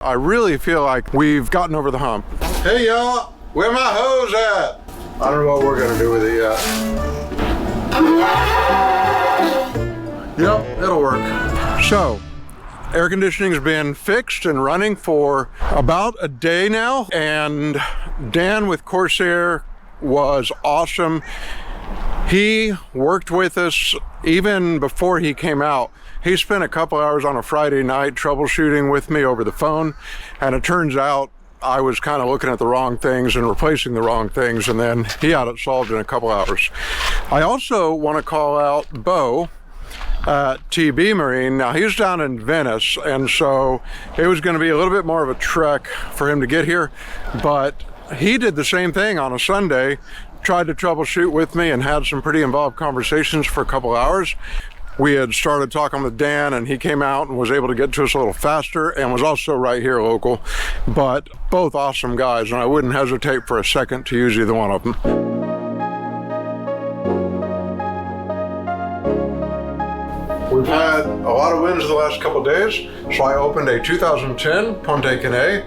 I really feel like we've gotten over the hump. Hey y'all, where my hose at? I don't know what we're gonna do with it yet. Yep, it'll work. So, air conditioning's been fixed and running for about a day now, and Dan with Corsair was awesome. He worked with us even before he came out. He spent a couple hours on a Friday night troubleshooting with me over the phone, and it turns out I was kind of looking at the wrong things and replacing the wrong things, and then he had it solved in a couple hours. I also want to call out Bo at TB Marine. Now he's down in Venice, and so it was going to be a little bit more of a trek for him to get here, but he did the same thing on a Sunday, tried to troubleshoot with me and had some pretty involved conversations for a couple hours. We had started talking with Dan, and he came out and was able to get to us a little faster, and was also right here local. But both awesome guys, and I wouldn't hesitate for a second to use either one of them. We've had a lot of winds the last couple days, so I opened a 2010 Ponte Canet,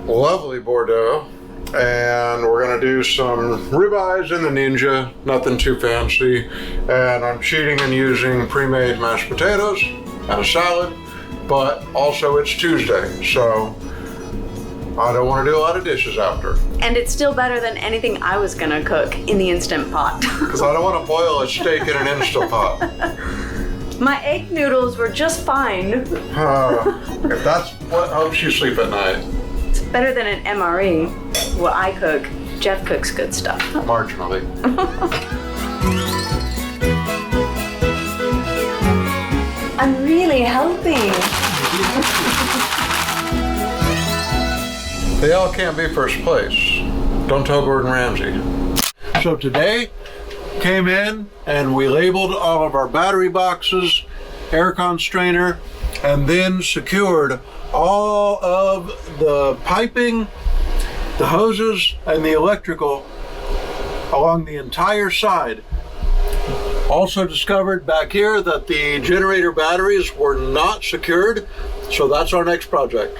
lovely Bordeaux. And we're gonna do some ribeyes in the Ninja, nothing too fancy. And I'm cheating and using pre-made mashed potatoes and a salad, but also it's Tuesday, so I don't wanna do a lot of dishes after. And it's still better than anything I was gonna cook in the Instant Pot. Because I don't wanna boil a steak in an Instant Pot. My egg noodles were just fine. If that's what helps you sleep at night. It's better than an MRE. What I cook, Jeff cooks good stuff. Marginally. I'm really helping. They all can't be first place. Don't tell Gordon Ramsay. So today, came in and we labeled all of our battery boxes, aircon strainer, and then secured all of the piping, the hoses, and the electrical along the entire side. Also discovered back here that the generator batteries were not secured, so that's our next project.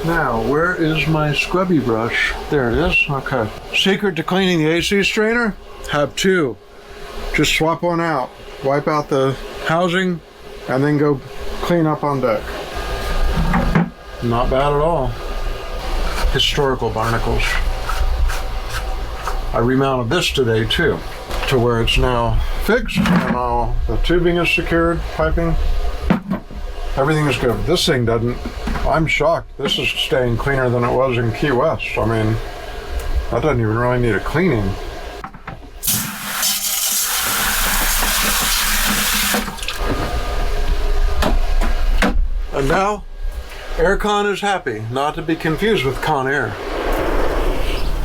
Now, where is my scrubby brush? There it is, okay. Secret to cleaning the AC strainer? Have two. Just swap one out, wipe out the housing, and then go clean up on deck. Not bad at all. Historical barnacles. I remounted this today too, to where it's now fixed, and all the tubing is secured, piping. Everything is good. This thing doesn't, I'm shocked. This is staying cleaner than it was in Key West. I mean, that doesn't even really need a cleaning. And now, Aircon is happy, not to be confused with Conair.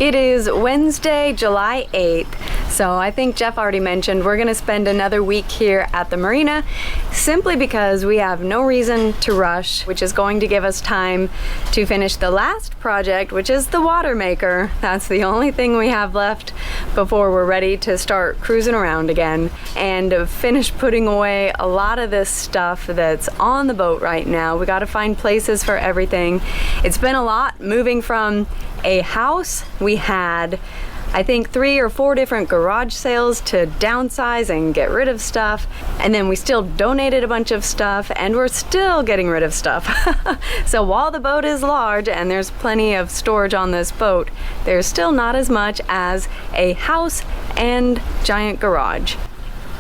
It is Wednesday, July 8th. So I think Jeff already mentioned we're gonna spend another week here at the marina simply because we have no reason to rush, which is going to give us time to finish the last project, which is the Watermaker. That's the only thing we have left before we're ready to start cruising around again and finish putting away a lot of this stuff that's on the boat right now. We gotta find places for everything. It's been a lot moving from a house. We had, I think, 3 or 4 different garage sales to downsize and get rid of stuff. And then we still donated a bunch of stuff and we're still getting rid of stuff. So while the boat is large and there's plenty of storage on this boat, there's still not as much as a house and giant garage.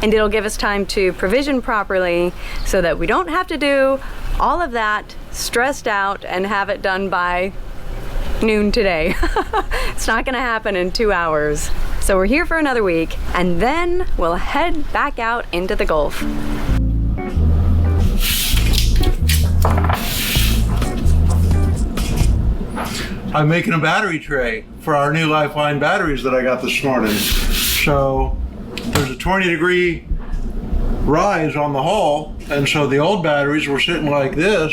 And it'll give us time to provision properly so that we don't have to do all of that stressed out and have it done by noon today. It's not gonna happen in 2 hours. So we're here for another week and then we'll head back out into the Gulf. I'm making a battery tray for our new Lifeline batteries that I got this morning. So there's a 20-degree rise on the hull, and so the old batteries were sitting like this.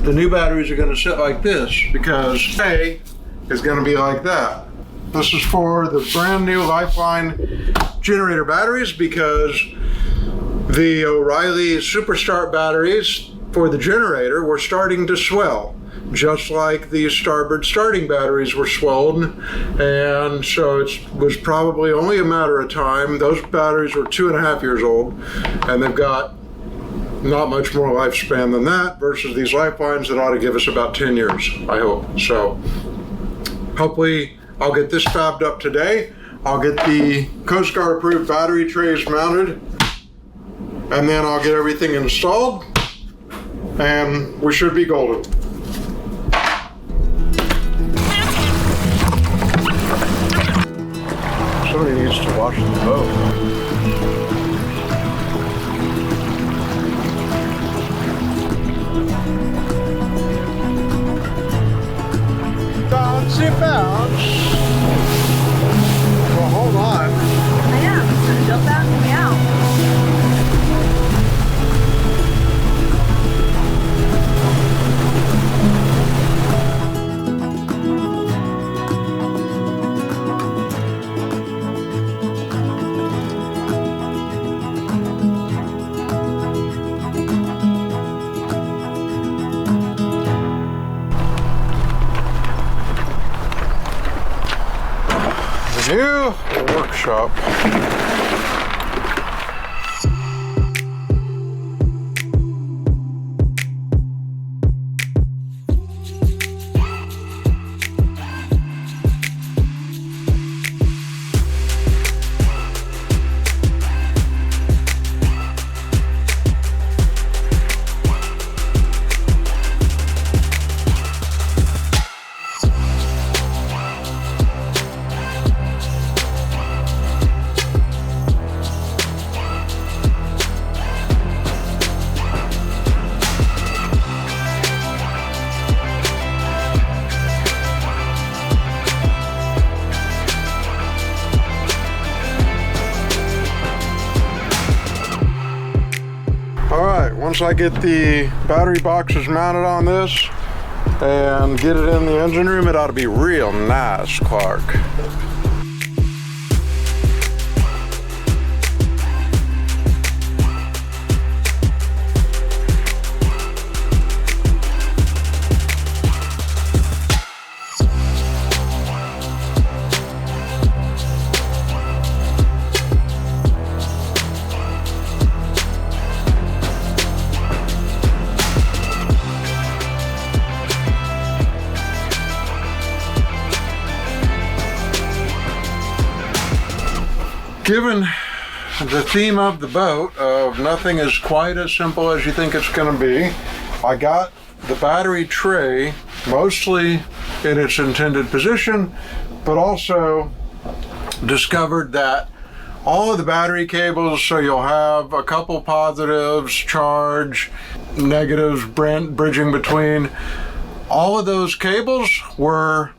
The new batteries are going to sit like this because tray is going to be like that. This is for the brand new Lifeline generator batteries because the O'Reilly Superstart batteries for the generator were starting to swell. just like the starboard starting batteries were swollen, and so it was probably only a matter of time. Those batteries were 2.5 years old, and they've got not much more lifespan than that versus these lifelines that ought to give us about 10 years, I hope. So hopefully I'll get this fabbed up today. I'll get the Coast Guard approved battery trays mounted, and then I'll get everything installed, and we should be golden. Somebody needs to wash the boat. Bouncy bounce. Well, hold on. I know, still bouncing me out. New workshop. Once I get the battery boxes mounted on this and get it in the engine room, it ought to be real nice, Clark. Given the theme of the boat of nothing is quite as simple as you think it's going to be, I got the battery tray mostly in its intended position, but also discovered that all of the battery cables, so you'll have a couple positives, charge, negatives, bridging between, all of those cables were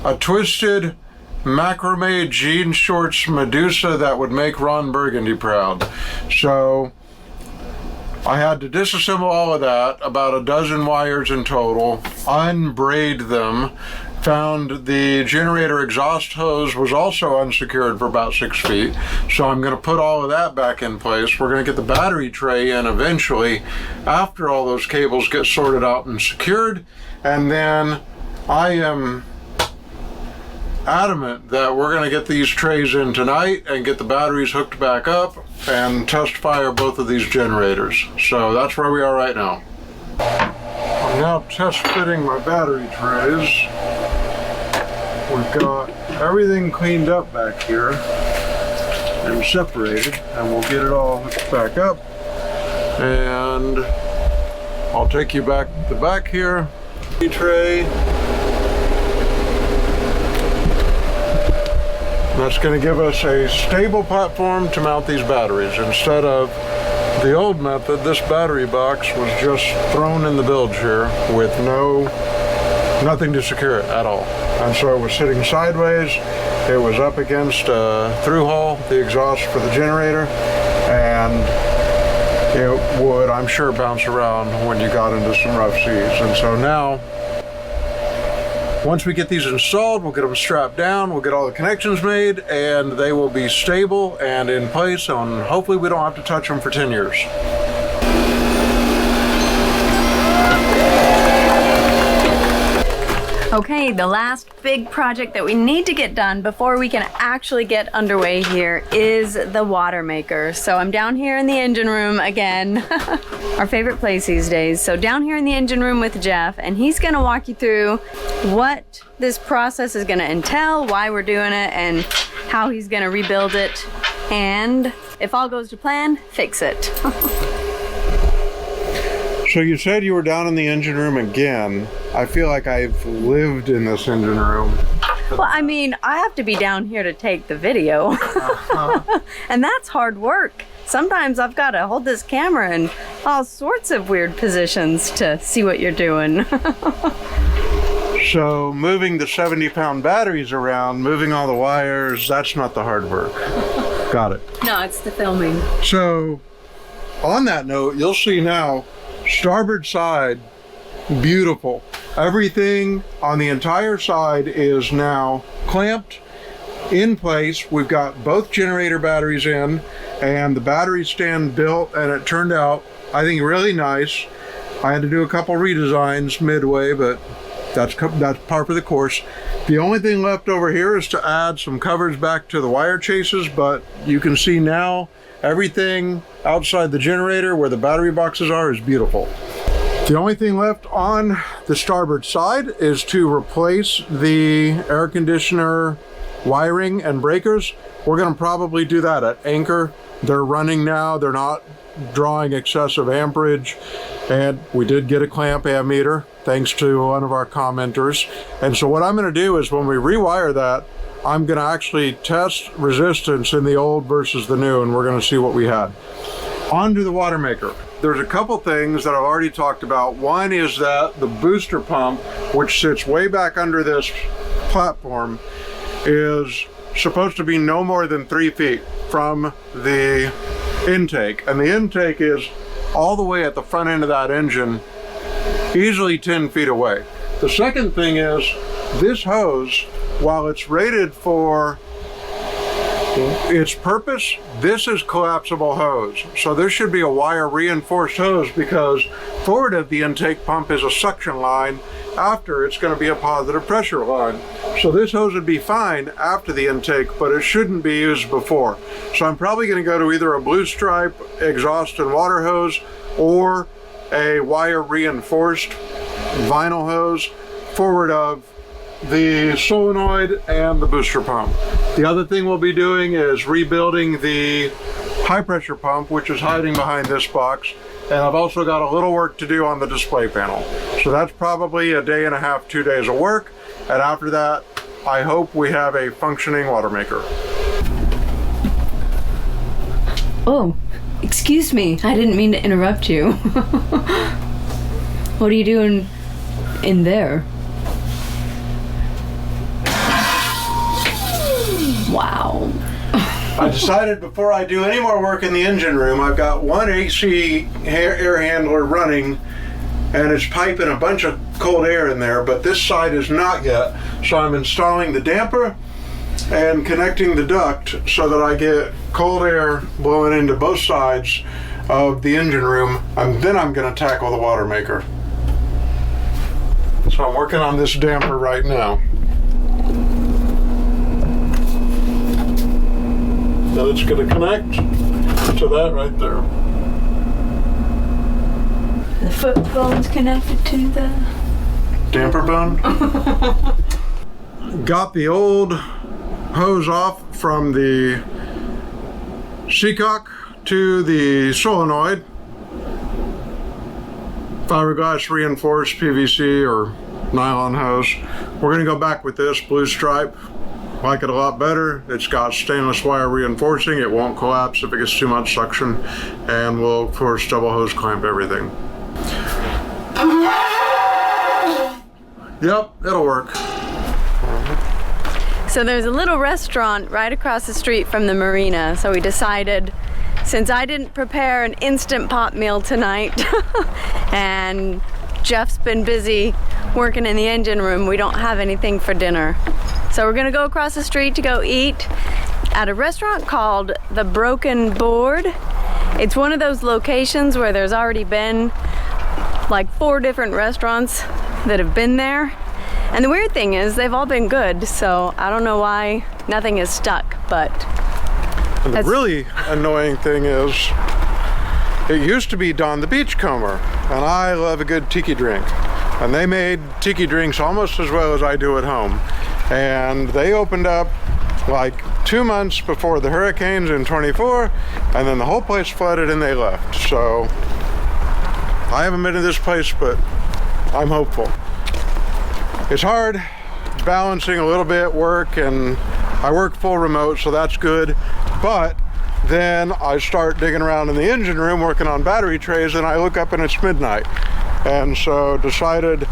a twisted macrame jean shorts Medusa that would make Ron Burgundy proud. So I had to disassemble all of that, about a dozen wires in total, unbraid them, found the generator exhaust hose was also unsecured for about 6 feet. So I'm going to put all of that back in place. We're going to get the battery tray in eventually after all those cables get sorted out and secured. And then I am adamant that we're going to get these trays in tonight and get the batteries hooked back up and test fire both of these generators. So that's where we are right now. I'm now test fitting my battery trays. We've got everything cleaned up back here and separated, and we'll get it all hooked back up. And I'll take you back to the back here. Tray. That's going to give us a stable platform to mount these batteries. Instead of the old method, this battery box was just thrown in the bilge here with nothing to secure it at all. And so it was sitting sideways. It was up against a through hull, the exhaust for the generator, and it would, I'm sure, bounce around when you got into some rough seas. And so now, once we get these installed, we'll get them strapped down, we'll get all the connections made, and they will be stable and in place, and hopefully we don't have to touch them for 10 years. Okay, the last big project that we need to get done before we can actually get underway here is the Watermaker. So I'm down here in the engine room again, our favorite place these days. So down here in the engine room with Jeff, and he's gonna walk you through what this process is gonna entail, why we're doing it, and how he's gonna rebuild it, and if all goes to plan, fix it. So you said you were down in the engine room again. I feel like I've lived in this engine room. Well, I mean, I have to be down here to take the video. And that's hard work. Sometimes I've got to hold this camera in all sorts of weird positions to see what you're doing. So moving the 70-pound batteries around, moving all the wires, that's not the hard work. Got it. No, it's the filming. So on that note, you'll see now, starboard side, beautiful. Everything on the entire side is now clamped in place. We've got both generator batteries in and the battery stand built, and it turned out, I think, really nice. I had to do a couple redesigns midway, but that's par for the course. The only thing left over here is to add some covers back to the wire chases, but you can see now everything outside the generator where the battery boxes are is beautiful. The only thing left on the starboard side is to replace the air conditioner wiring and breakers. We're going to probably do that at anchor. They're running now. They're not drawing excessive amperage, and we did get a clamp ammeter thanks to one of our commenters. And so what I'm going to do is when we rewire that, I'm going to actually test resistance in the old versus the new, and we're going to see what we had. On to the Watermaker. There's a couple things that I've already talked about. One is that the booster pump, which sits way back under this platform, is supposed to be no more than 3 feet from the intake. And the intake is all the way at the front end of that engine, easily 10 feet away. The second thing is this hose, while it's rated for its purpose, this is collapsible hose. So this should be a wire reinforced hose, because forward of the intake pump is a suction line. After, it's going to be a positive pressure line. So this hose would be fine after the intake, but it shouldn't be used before. So I'm probably going to go to either a blue stripe exhaust and water hose or a wire reinforced vinyl hose forward of the solenoid and the booster pump. The other thing we'll be doing is rebuilding the high pressure pump, which is hiding behind this box. And I've also got a little work to do on the display panel. So that's probably a day and a half, 2 days of work. And after that, I hope we have a functioning Watermaker. Oh, excuse me. I didn't mean to interrupt you. What are you doing in there? Wow. I decided before I do any more work in the engine room, I've got one AC air handler running, and it's piping a bunch of cold air in there, but this side is not yet. So I'm installing the damper and connecting the duct so that I get cold air blowing into both sides of the engine room, and then I'm going to tackle the Watermaker. So I'm working on this damper right now. Then it's going to connect to that right there. The foot bone's connected to the damper bone. Got the old hose off from the seacock to the solenoid. Fiberglass reinforced PVC or nylon hose. We're going to go back with this blue stripe. Like it a lot better. It's got stainless wire reinforcing. It won't collapse if it gets too much suction, and we'll of course double hose clamp everything. Yep, it'll work. So there's a little restaurant right across the street from the marina, so we decided, since I didn't prepare an instant pot meal tonight and Jeff's been busy working in the engine room, we don't have anything for dinner. So we're gonna go across the street to go eat at a restaurant called The Broken Board. It's one of those locations where there's already been like 4 different restaurants that have been there. And the weird thing is they've all been good, so I don't know why nothing is stuck, but... And the really annoying thing is, it used to be Don the Beachcomber, and I love a good tiki drink. And they made tiki drinks almost as well as I do at home. And they opened up like 2 months before the hurricanes in 24, and then the whole place flooded and they left. So I haven't been to this place, but I'm hopeful. It's hard balancing a little bit work, and I work full remote, so that's good. But then I start digging around in the engine room working on battery trays, and I look up and it's midnight. And so decided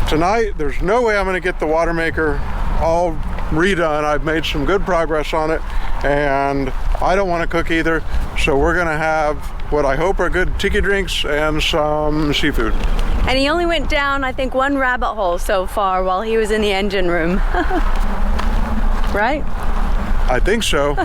tonight there's no way I'm going to get the Watermaker all redone. I've made some good progress on it, and I don't want to cook either. So we're going to have what I hope are good tiki drinks and some seafood. And he only went down, I think, 1 rabbit hole so far while he was in the engine room. Right? I think so.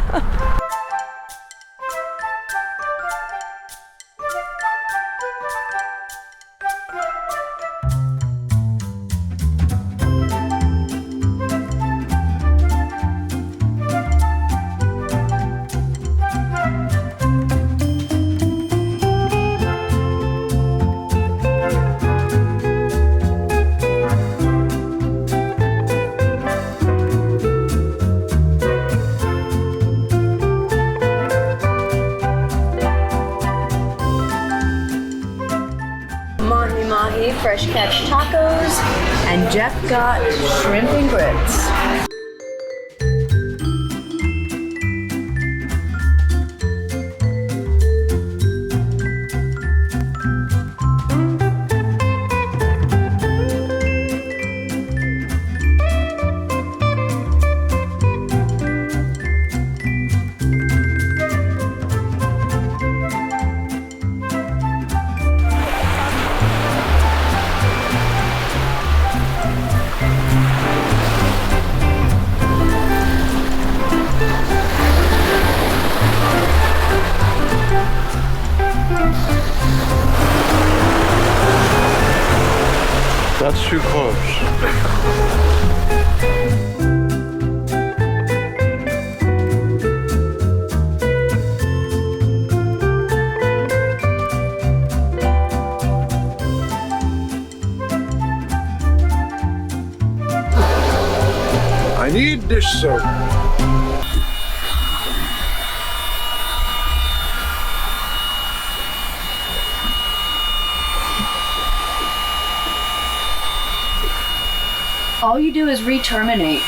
Fresh catch tacos, and Jeff got shrimp and grits. That's too close. I need dish soap. All you do is re-terminate.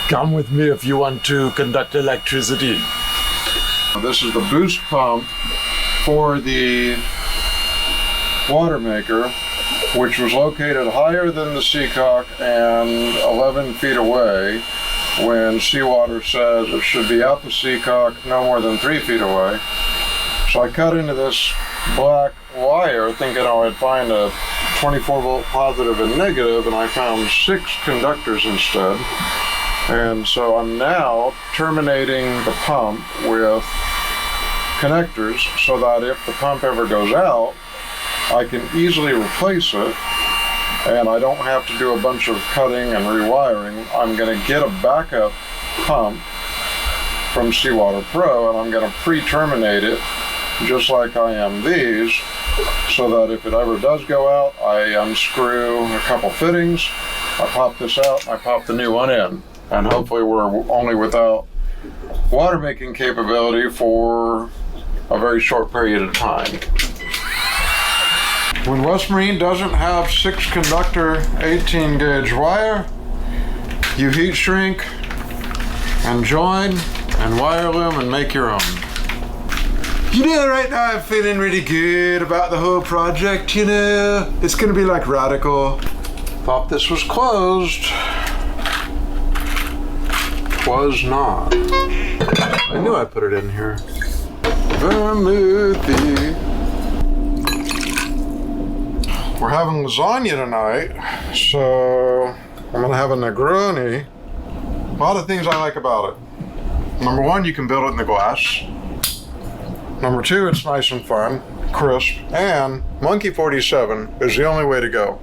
Come with me if you want to conduct electricity. This is the boost pump for the Watermaker, which was located higher than the Seacock and 11 feet away, when seawater says it should be out the Seacock no more than 3 feet away. So I cut into this black wire thinking I would find a 24 volt positive and negative, and I found 6 conductors instead. And so I'm now terminating the pump with connectors so that if the pump ever goes out, I can easily replace it, and I don't have to do a bunch of cutting and rewiring. I'm going to get a backup pump from SeaWater Pro, and I'm going to pre-terminate it just like I am these, so that if it ever does go out, I unscrew a couple fittings, I pop this out, I pop the new one in, and hopefully we're only without water making capability for a very short period of time. When West Marine doesn't have 6 conductor 18 gauge wire, you heat shrink and join and wire loom and make your own. You know, right now I'm feeling really good about the whole project, you know. It's gonna be like radical. Thought this was closed. Was not. I knew I put it in here. Vermouthie. We're having lasagna tonight, so I'm gonna have a Negroni. A lot of things I like about it. Number 1, you can build it in the glass. Number 2, it's nice and fun, crisp, and Monkey 47 is the only way to go.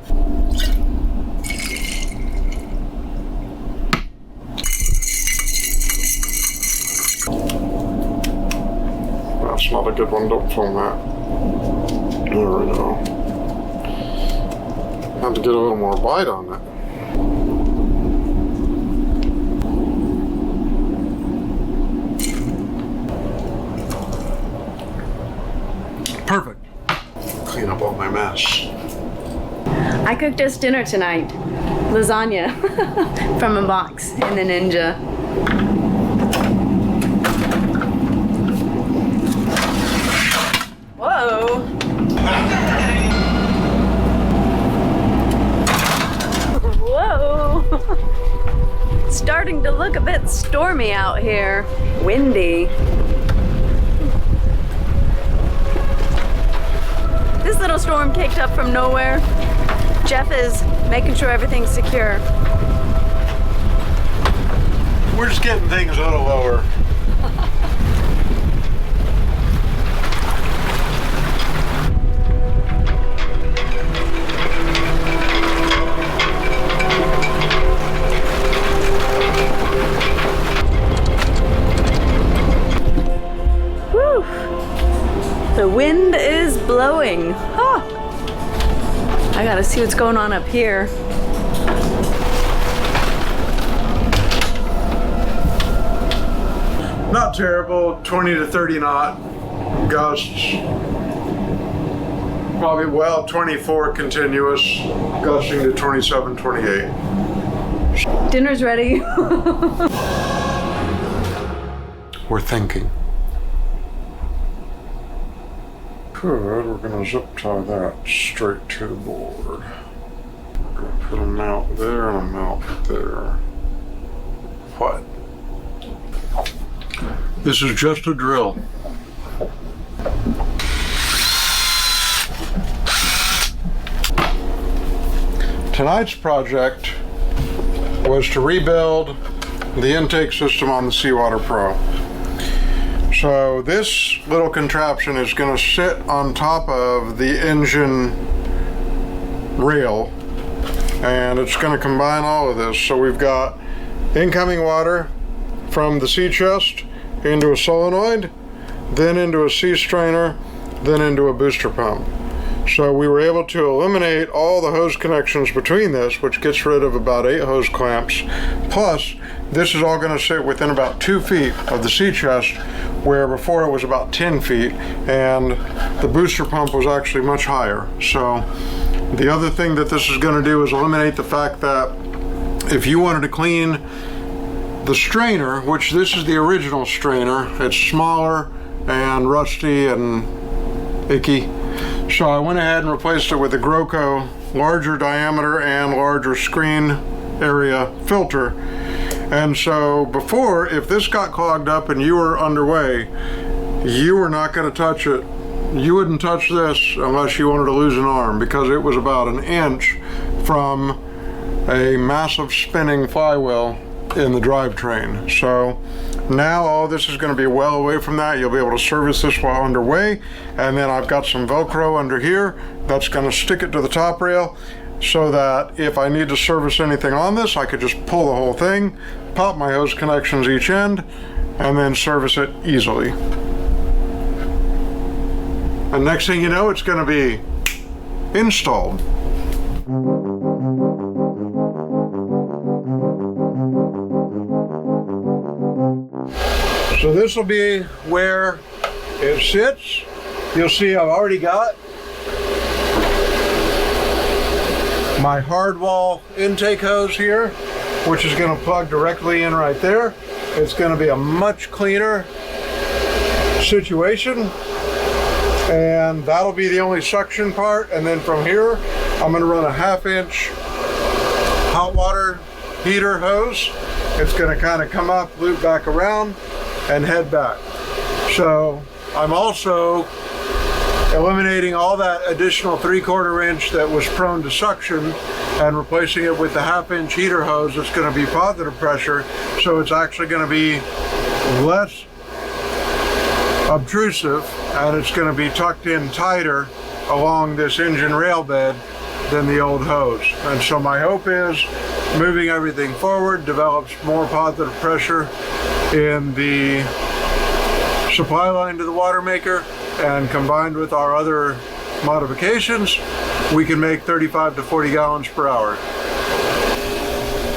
That's not a good one, don't film that. There we go. Have to get a little more bite on it. Perfect. Clean up all my mess. I cooked us dinner tonight. Lasagna from a box in the Ninja. Whoa. Whoa. It's starting to look a bit stormy out here. Windy. This little storm kicked up from nowhere. Jeff is making sure everything's secure. We're just getting things a little lower. Whew. The wind is blowing. Huh. I gotta see what's going on up here. Not terrible, 20 to 30 knot gusts. Probably, well, 24 continuous, gusting to 27, 28. Dinner's ready. We're thinking. Good, we're gonna zip tie that straight to the board. We're gonna put a mount there and a mount there. What? This is just a drill. Tonight's project was to rebuild the intake system on the SeaWater Pro. So this little contraption is going to sit on top of the engine rail, and it's going to combine all of this. So we've got incoming water from the sea chest into a solenoid, then into a sea strainer, then into a booster pump. So we were able to eliminate all the hose connections between this, which gets rid of about 8 hose clamps. Plus, this is all going to sit within about 2 feet of the sea chest, where before it was about 10 feet, and the booster pump was actually much higher. So the other thing that this is going to do is eliminate the fact that if you wanted to clean the strainer, which this is the original strainer, it's smaller and rusty and icky. So I went ahead and replaced it with a Groco larger diameter and larger screen area filter. And so before, if this got clogged up and you were underway, you were not going to touch it. You wouldn't touch this unless you wanted to lose an arm, because it was about an inch from a massive spinning flywheel in the drivetrain. So now all this is going to be well away from that. You'll be able to service this while underway. And then I've got some Velcro under here that's going to stick it to the top rail, so that if I need to service anything on this, I could just pull the whole thing, pop my hose connections each end, and then service it easily. And next thing you know, it's going to be installed. So this will be where it sits. You'll see I've already got my hardwall intake hose here, which is going to plug directly in right there. It's going to be a much cleaner situation, and that'll be the only suction part. And then from here, I'm going to run a 1/2 inch hot water heater hose. It's going to kind of come up, loop back around, and head back. So I'm also eliminating all that additional 3/4 inch that was prone to suction and replacing it with the 1/2 inch heater hose that's going to be positive pressure. So it's actually going to be less obtrusive, and it's going to be tucked in tighter along this engine rail bed than the old hose. And so my hope is moving everything forward develops more positive pressure in the supply line to the Watermaker, and combined with our other modifications, we can make 35 to 40 gallons per hour.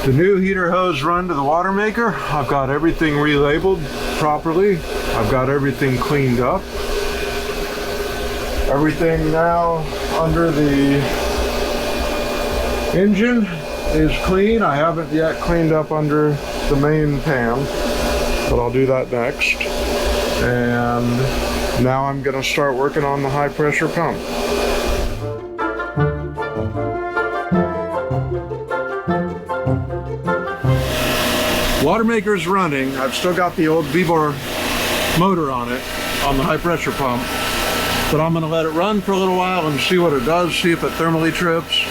The new heater hose run to the Watermaker. I've got everything relabeled properly. I've got everything cleaned up. Everything now under the engine is clean. I haven't yet cleaned up under the main pan, but I'll do that next. And now I'm going to start working on the high pressure pump. Watermaker's running. I've still got the old V-bore motor on it, on the high pressure pump, but I'm going to let it run for a little while and see what it does, see if it thermally trips.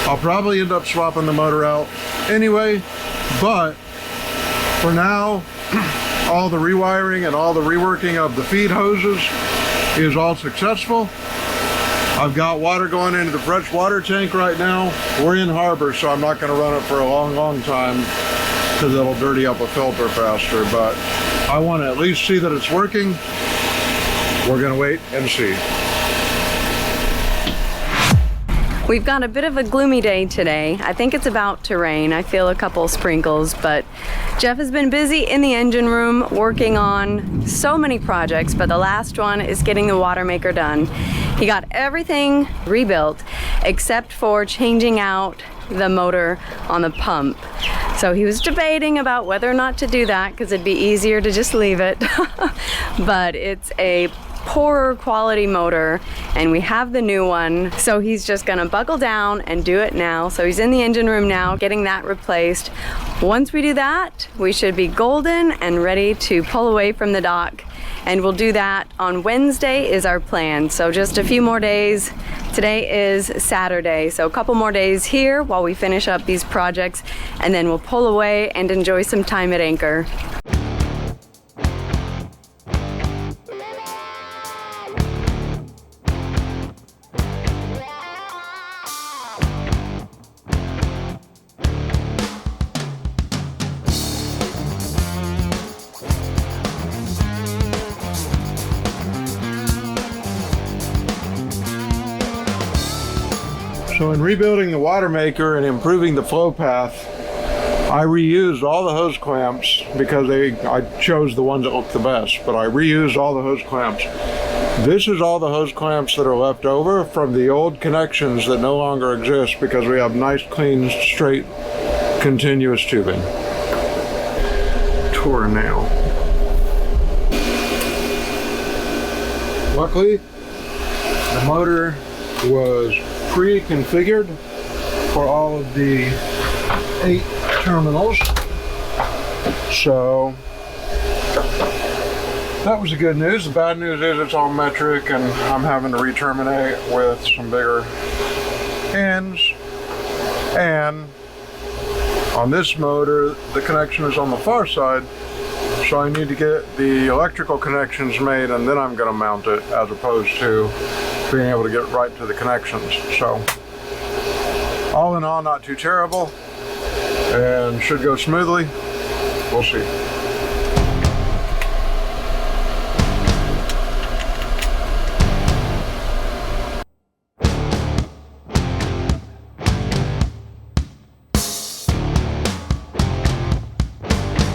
I'll probably end up swapping the motor out anyway, but for now, all the rewiring and all the reworking of the feed hoses is all successful. I've got water going into the fresh water tank right now. We're in harbor, so I'm not going to run it for a long time because it'll dirty up a filter faster, but I want to at least see that it's working. We're going to wait and see. We've got a bit of a gloomy day today. I think it's about to rain. I feel a couple sprinkles, but Jeff has been busy in the engine room working on so many projects, but the last one is getting the Watermaker done. He got everything rebuilt except for changing out the motor on the pump. So he was debating about whether or not to do that because it'd be easier to just leave it. But it's a poorer quality motor and we have the new one, so he's just gonna buckle down and do it now. So he's in the engine room now getting that replaced. Once we do that, we should be golden and ready to pull away from the dock, and we'll do that on Wednesday is our plan. So just a few more days. Today is Saturday, so a couple more days here while we finish up these projects, and then we'll pull away and enjoy some time at anchor. So in rebuilding the Watermaker and improving the flow path, I reused all the hose clamps because I chose the ones that looked the best, but I reused all the hose clamps. This is all the hose clamps that are left over from the old connections that no longer exist because we have nice, clean, straight, continuous tubing. Tour nail. Luckily, the motor was pre-configured for all of the 8 terminals, so that was the good news. The bad news is it's all metric and I'm having to re-terminate with some bigger ends, and on this motor the connection is on the far side, so I need to get the electrical connections made and then I'm going to mount it, as opposed to being able to get right to the connections. So all in all, not too terrible and should go smoothly. We'll see.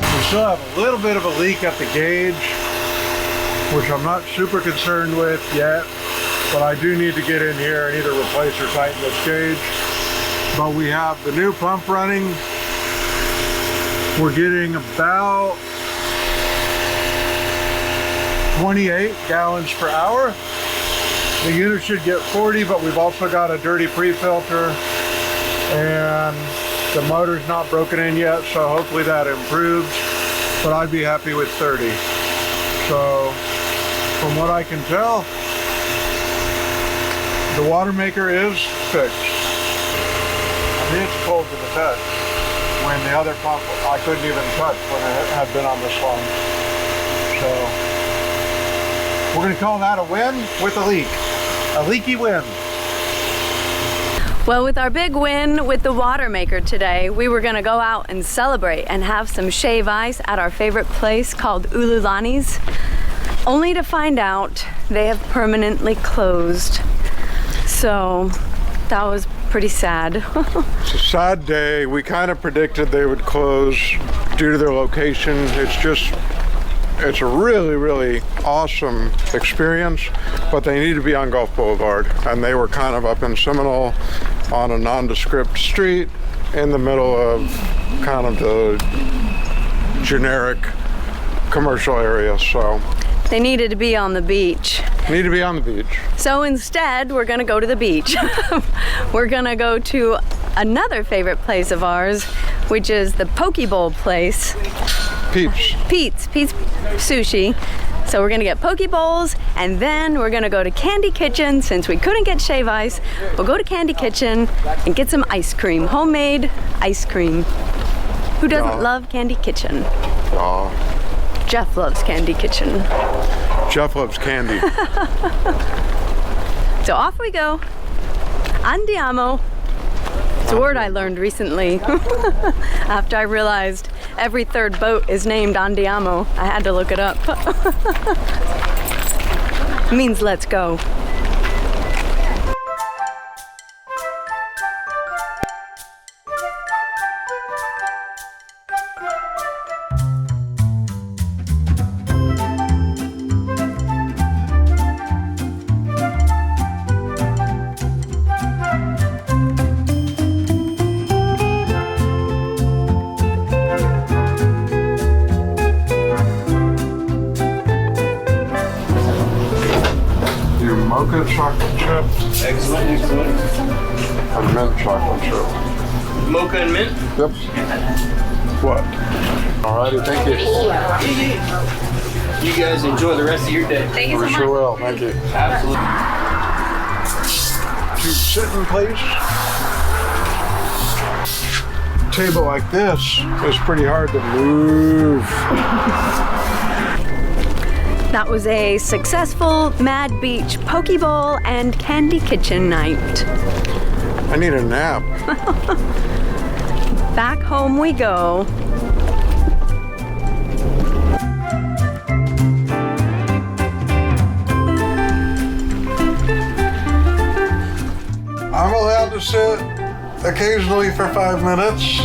We still have a little bit of a leak at the gauge, which I'm not super concerned with yet, but I do need to get in here and either replace or tighten this gauge. But we have the new pump running. We're getting about 28 gallons per hour. The unit should get 40, but we've also got a dirty pre-filter and the motor's not broken in yet, so hopefully that improves, but I'd be happy with 30. So from what I can tell, the Watermaker is fixed. I mean, it's cold to the touch. When the other pump I couldn't even touch when it had been on this long. So we're going to call that a win with a leak. A leaky win. Well, with our big win with the Watermaker today, we were going to go out and celebrate and have some shave ice at our favorite place called Ululani's. only to find out they have permanently closed. So that was pretty sad. It's a sad day. We kind of predicted they would close due to their location. It's a really, really awesome experience, but they need to be on Gulf Boulevard. And they were kind of up in Seminole on a nondescript street in the middle of kind of the generic commercial area, so. They needed to be on the beach. Need to be on the beach. So instead, we're gonna go to the beach. We're gonna go to another favorite place of ours, which is the Poke Bowl place. Pete's Sushi. So we're gonna get Poke Bowls, and then we're gonna go to Candy Kitchen. Since we couldn't get shave ice, we'll go to Candy Kitchen and get some ice cream, homemade ice cream. Who doesn't love Candy Kitchen? Jeff loves Candy Kitchen. Jeff loves candy. So off we go. Andiamo. It's a word I learned recently. After I realized every third boat is named Andiamo, I had to look it up. It means let's go. Mocha chocolate chip Excellent, excellent. and mint chocolate chip. Mocha and mint? Yep. What? Alrighty, thank you. You guys enjoy the rest of your day. Thank you We so sure much. will, thank you. Absolutely. To sit in place, table like this is pretty hard to move. That was a successful Mad Beach Poke Bowl and Candy Kitchen night. I need a nap. Back home we go. I'm allowed to sit occasionally for 5 minutes.